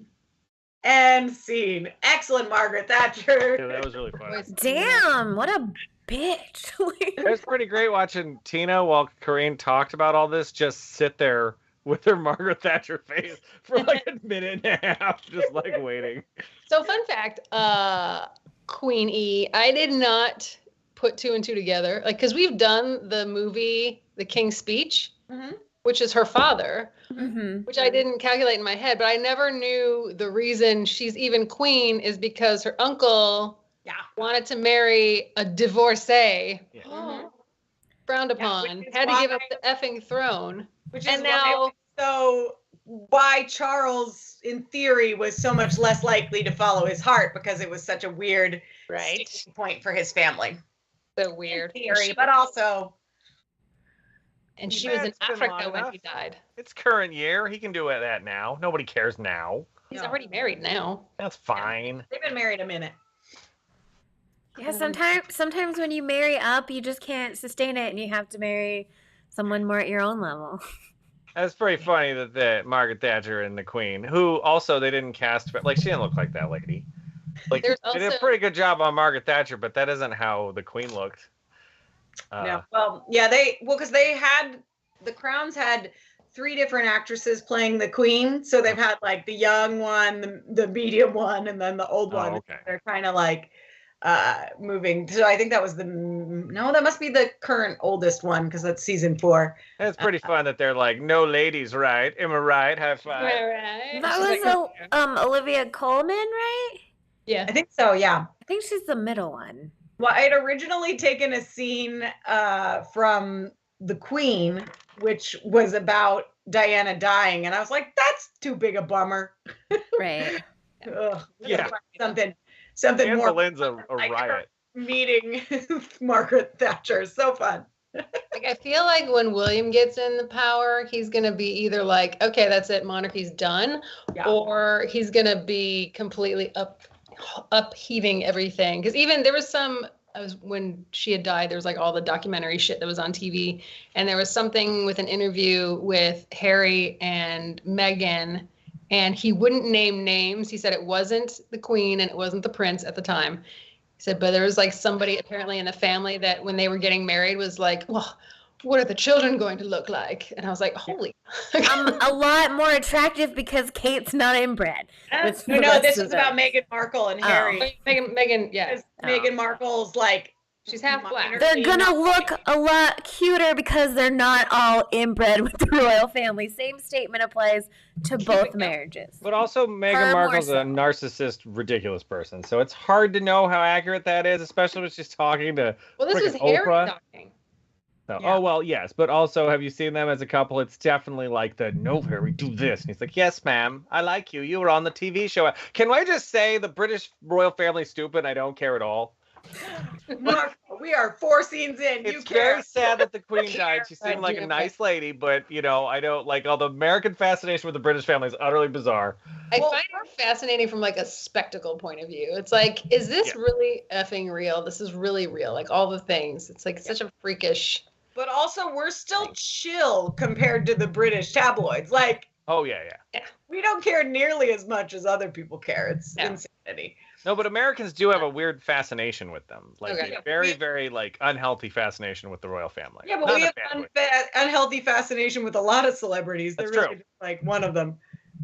And scene. Excellent, Margaret Thatcher. Yeah, that was really fun. Damn, what a bitch. It was pretty great watching Tina, while Coreen talked about all this, just sit there with her Margaret Thatcher face for like a minute and a half, just like waiting. So fun fact, Queen E, I did not put 2 and 2 together. Like, because we've done the movie, The King's Speech, which is her father, which I didn't calculate in my head, but I never knew the reason she's even queen is because her uncle wanted to marry a divorcee, frowned upon, had to give up the effing throne. Which is why Charles, in theory, was so much less likely to follow his heart, because it was such a weird sticking point for his family. So weird. In theory, but also... And she was in Africa when he died. It's current year. He can do that now. Nobody cares now. He's already married now. That's fine. They've been married a minute. Yeah, sometimes when you marry up, you just can't sustain it, and you have to marry someone more at your own level. That's pretty funny that Margaret Thatcher and the Queen, who also they didn't cast, like she didn't look like that lady. Like they did a pretty good job on Margaret Thatcher, but that isn't how the Queen looked. No, well, yeah, because the Crowns had 3 different actresses playing the Queen, so they've had like the young one, the medium one, and then the old one. Okay. They're kind of like moving. So I think that was that must be the current oldest one, because that's season 4. It's pretty fun that they're like, no ladies, right? Am I right? High five. Right. That was Olivia Colman, right? Yeah. I think so, yeah. I think she's the middle one. Well, I had originally taken a scene from The Queen, which was about Diana dying, and I was like, that's too big a bummer. Right. Ugh, Yeah. something something Anne more Boleyn's a like her riot. meeting Margaret Thatcher. So fun. Like, I feel like when William gets in the power, he's going to be either like, okay, that's it, monarchy's done, Yeah. or he's going to be completely upheaving everything. Because even there was some, when she had died, there was like all the documentary shit that was on TV. And there was something with an interview with Harry and Meghan, and he wouldn't name names. He said it wasn't the Queen and it wasn't the Prince at the time. He said, but there was like somebody apparently in the family that when they were getting married was like, well, what are the children going to look like? And I was like, holy. A lot more attractive because Kate's not inbred. No, this is about Meghan Markle and Harry. Meghan, yeah. Meghan Markle's like, she's half black. They're gonna look a lot cuter because they're not all inbred with the royal family. Same statement applies to both marriages. But also, Meghan Markle's a narcissist, ridiculous person. So it's hard to know how accurate that is, especially when she's talking to Well, this was Harry talking. So, yeah. Oh, well, yes. But also, have you seen them as a couple? It's definitely like the, no, Harry, do this. And he's like, yes, ma'am. I like you. You were on the TV show. Can I just say the British royal family's stupid? I don't care at all. Mark, we are 4 scenes in. It's very sad that the Queen died. She seemed like a nice lady, but I don't like all the American fascination with the British family is utterly bizarre. I find it fascinating from like a spectacle point of view. It's like, is this really effing real? This is really real. Like all the things. It's like such a freakish. But also, we're still chill compared to the British tabloids. Like, oh yeah. We don't care nearly as much as other people care. It's insanity. No, but Americans do have a weird fascination with them. Like very, very like unhealthy fascination with the royal family. Yeah, but we have unhealthy fascination with a lot of celebrities. That's They're true. Really just, like one of them.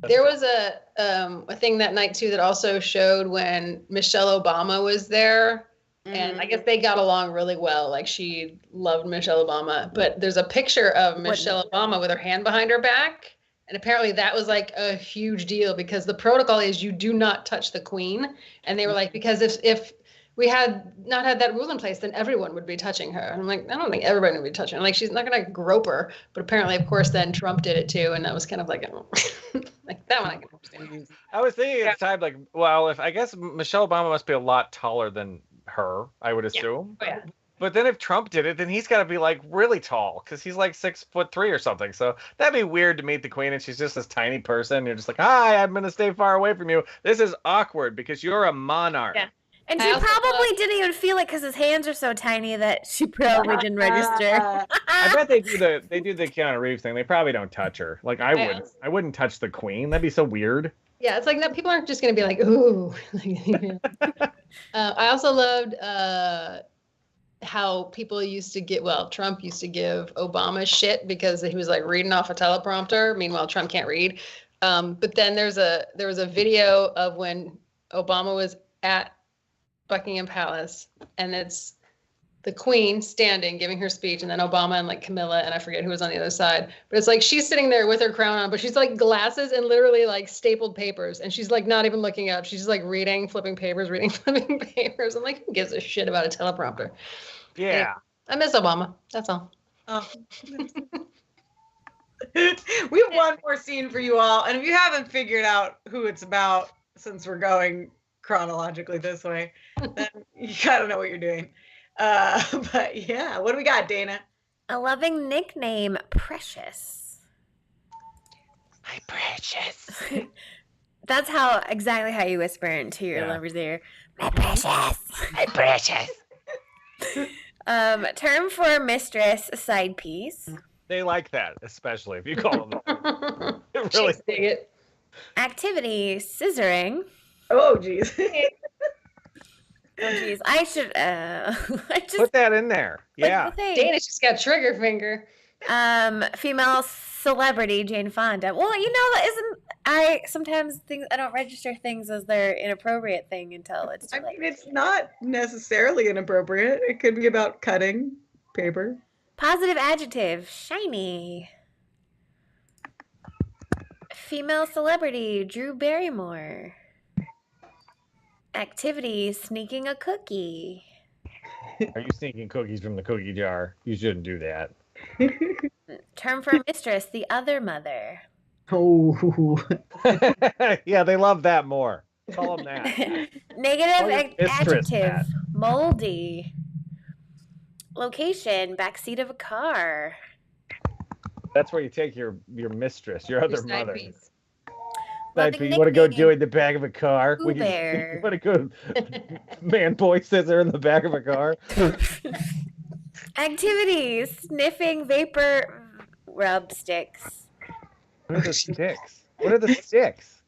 There was a thing that night too that also showed when Michelle Obama was there. And I guess they got along really well. Like she loved Michelle Obama. But there's a picture of Michelle Obama with her hand behind her back. And apparently that was like a huge deal because the protocol is you do not touch the Queen. And they were like, because if we had not had that rule in place, then everyone would be touching her. And I'm like, I don't think everybody would be touching her. Like, she's not going to grope her. But apparently, of course, then Trump did it too. And that was kind of like, like that one I can understand. I was thinking at the time, like, well, I guess Michelle Obama must be a lot taller than her, I would assume. Oh, yeah. But then if Trump did it, then he's got to be like really tall because he's like 6'3" or something. So that'd be weird to meet the Queen and she's just this tiny person. And you're just like, hi, I'm going to stay far away from you. This is awkward because you're a monarch. Yeah. And she probably didn't even feel it because his hands are so tiny that she probably didn't register. I bet they do the Keanu Reeves thing. They probably don't touch her. Like I wouldn't touch the Queen. That'd be so weird. Yeah, it's like that. People aren't just going to be like, ooh. I also loved how people used to Trump used to give Obama shit because he was like reading off a teleprompter. Meanwhile, Trump can't read. But then there was a video of when Obama was at Buckingham Palace, and it's the Queen standing giving her speech, and then Obama and like Camilla, and I forget who was on the other side. But it's like she's sitting there with her crown on, but she's like glasses and literally like stapled papers, and she's like not even looking up. She's just like reading, flipping papers. I'm like, who gives a shit about a teleprompter? Yeah. Anyway, I miss Obama. That's all. Oh. We have one more scene for you all, and if you haven't figured out who it's about, since we're going chronologically this way, then you gotta know what you're doing. But yeah, what do we got, Dana? A loving nickname, Precious. My precious. That's exactly how you whisper into your lover's ear. My precious. My precious. Term for mistress, side piece. They like that, especially if you call them that. Really dig it. Activity, scissoring. Oh, geez. Oh, geez. I should put that in there. Yeah. Dana's just got trigger finger. Female celebrity, Jane Fonda. Well, I sometimes I don't register things as their inappropriate thing until it's too late. I mean, it's not necessarily inappropriate. It could be about cutting paper. Positive adjective, shiny. Female celebrity, Drew Barrymore. Activity, sneaking a cookie. Are you sneaking cookies from the cookie jar? You shouldn't do that. Term for mistress, the other mother. Oh. Yeah, they love that more. Call him that. Negative Call your mistress adjective. that. Moldy. Location. Backseat of a car. That's where you take your mistress, your other Side mother. piece. Loving You want to go nickname. do it in the back of a car? Pooh You Bear. want to go man boy scissor in the back of a car? Activities. Sniffing vapor rub sticks. What are the sticks? What are the sticks?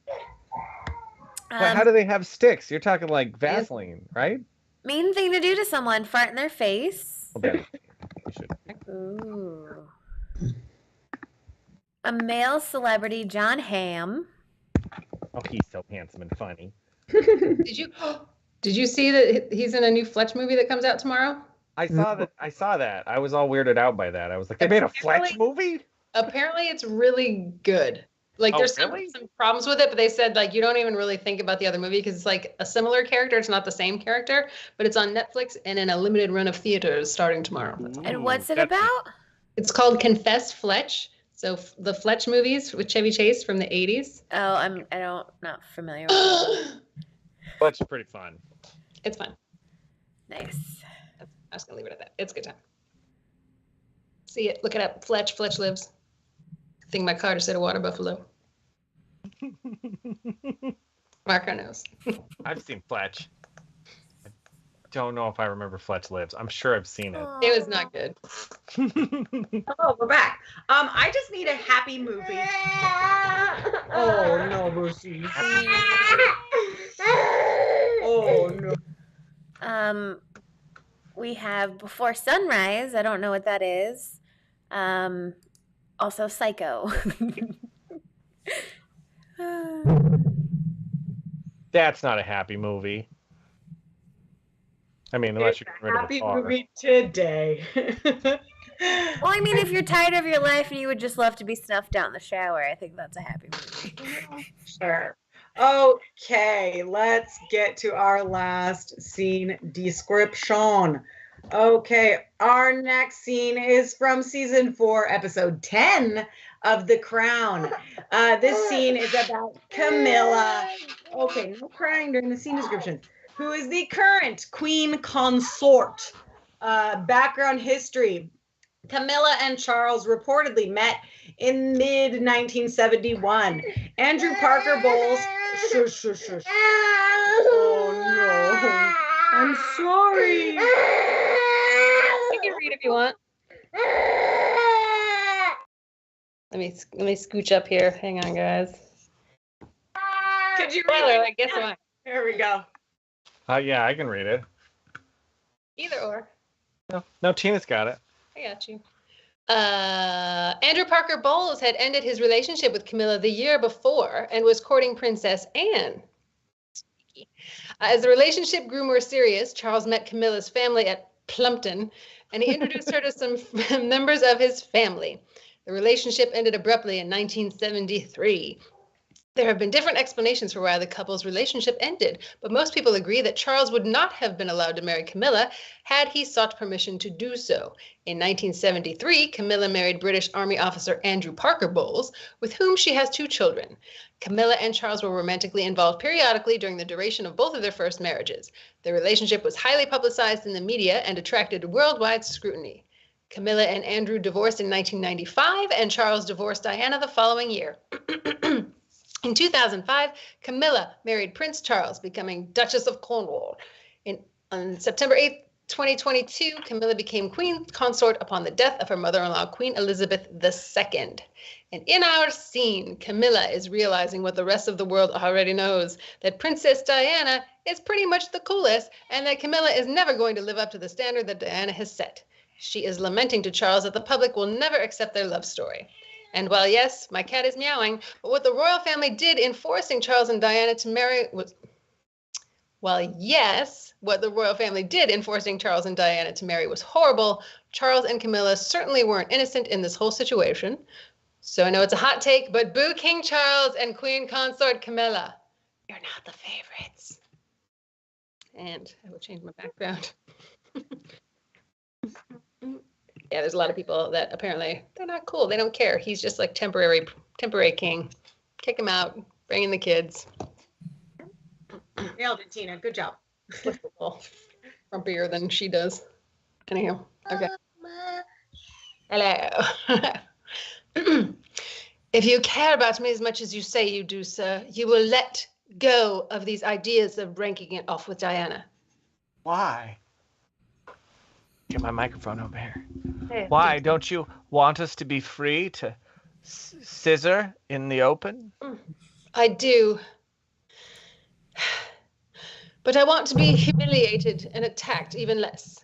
How do they have sticks? You're talking like Vaseline, right? Mean thing to do to someone. Fart in their face. Well, then you should. Ooh. A male celebrity, John Hamm. Oh, he's so handsome and funny. Did you see that he's in a new Fletch movie that comes out tomorrow? I saw that. I was all weirded out by that. I was like, they made a Fletch movie? Apparently it's really good. Like there's some problems with it, but they said like you don't even really think about the other movie because it's like a similar character. It's not the same character, but it's on Netflix and in a limited run of theaters starting tomorrow. And what's it about? It's called Confess Fletch. So the Fletch movies with Chevy Chase from the 80s. Oh, not familiar with it. Fletch is pretty fun. It's fun. Nice. I was gonna leave it at that. It's a good time. See it. Look it up. Fletch Lives. I think my car just hit a water buffalo. Marco knows. I've seen Fletch. I don't know if I remember Fletch Lives. I'm sure I've seen it. It was not good. Oh, we're back. I just need a happy movie. Oh no, Lucy. Oh no. We have Before Sunrise. I don't know what that is. Also Psycho. That's not a happy movie. I mean, unless you're getting rid of Happy a car. movie today. Well, I mean, if you're tired of your life and you would just love to be snuffed out in the shower, I think that's a happy movie. Sure. Okay, let's get to our last scene description. Okay, our next scene is from season 4, episode 10 of The Crown. This scene is about Camilla. Okay, no crying during the scene description. Who is the current queen consort. Background history. Camilla and Charles reportedly met in mid-1971. Andrew Parker Bowles. Shush. Oh no. I'm sorry. You can read if you want. Let me scooch up here. Hang on, guys. Could you read Spoiler, it? I guess I. There we go. Yeah, I can read it. Either or. No, Tina's got it. I got you. Andrew Parker Bowles had ended his relationship with Camilla the year before and was courting Princess Anne. As the relationship grew more serious, Charles met Camilla's family at Plumpton, and he introduced her to some members of his family. The relationship ended abruptly in 1973. There have been different explanations for why the couple's relationship ended, but most people agree that Charles would not have been allowed to marry Camilla had he sought permission to do so. In 1973, Camilla married British Army officer Andrew Parker Bowles, with whom she has 2 children. Camilla and Charles were romantically involved periodically during the duration of both of their first marriages. Their relationship was highly publicized in the media and attracted worldwide scrutiny. Camilla and Andrew divorced in 1995, and Charles divorced Diana the following year. In 2005, Camilla married Prince Charles, becoming Duchess of Cornwall. On September 8, 2022, Camilla became queen consort upon the death of her mother-in-law, Queen Elizabeth II. And in our scene, Camilla is realizing what the rest of the world already knows, that Princess Diana is pretty much the coolest, and that Camilla is never going to live up to the standard that Diana has set. She is lamenting to Charles that the public will never accept their love story. And while yes, my cat is meowing, but what the royal family did in forcing Charles and Diana to marry was... While yes, what the royal family did in forcing Charles and Diana to marry was horrible, Charles and Camilla certainly weren't innocent in this whole situation. So I know it's a hot take, but boo King Charles and Queen Consort Camilla. You're not the favorites. And I will change my background. Yeah, there's a lot of people that apparently they're not cool. They don't care. He's just like temporary king. Kick him out. Bring in the kids. Nailed it, Tina. Good job. Frumpier than she does. Anyhow, okay. Hello. If you care about me as much as you say you do, sir, you will let go of these ideas of ranking it off with Diana. Why? Get my microphone over here. Hey, Why? Don't you want us to be free to scissor in the open? I do. But I want to be humiliated and attacked even less.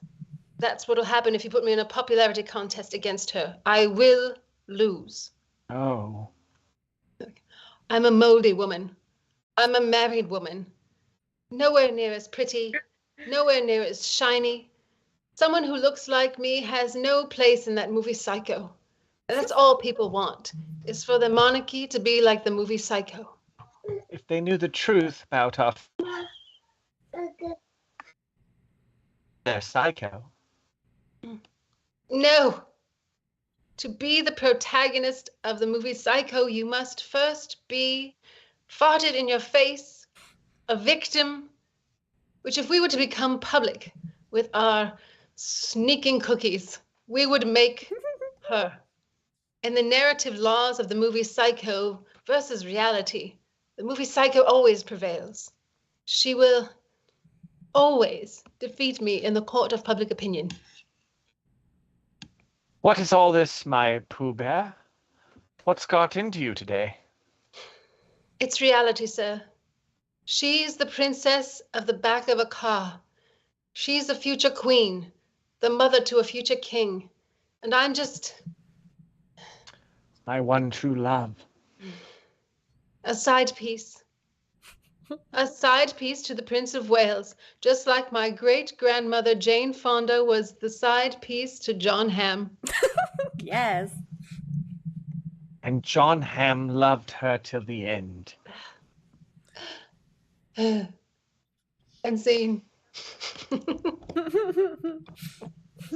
That's what will happen if you put me in a popularity contest against her. I will lose. Oh. I'm a moldy woman. I'm a married woman. Nowhere near as pretty, nowhere near as shiny. Someone who looks like me has no place in that movie Psycho. And that's all people want, is for the monarchy to be like the movie Psycho. If they knew the truth about us, they're psycho. No. To be the protagonist of the movie Psycho, you must first be farted in your face, a victim, which if we were to become public with our sneaking cookies, we would make her. And the narrative laws of the movie Psycho versus reality, the movie Psycho always prevails. She will always defeat me in the court of public opinion. What is all this, my Pooh Bear? What's got into you today? It's reality, sir. She's the princess of the back of a car. She's a future queen, the mother to a future king. And I'm just My one true love. a side piece. A side piece to the Prince of Wales, just like my great-grandmother Jane Fonda was the side piece to John Hamm. Yes. And John Hamm loved her till the end. And scene.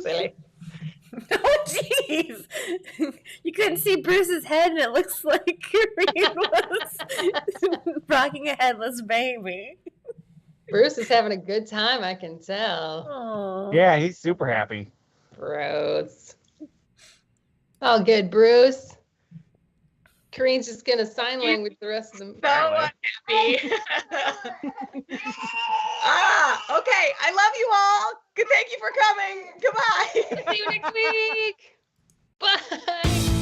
Silly. Oh, jeez. You couldn't see Bruce's head, and it looks like Coreen was rocking a headless baby. Bruce is having a good time, I can tell. Oh. Yeah, he's super happy. Gross. All good, Bruce. Coreen's just gonna sign language the rest of the So unhappy. Okay. I love you all. Good. Thank you for coming. Goodbye. See you next week. Bye.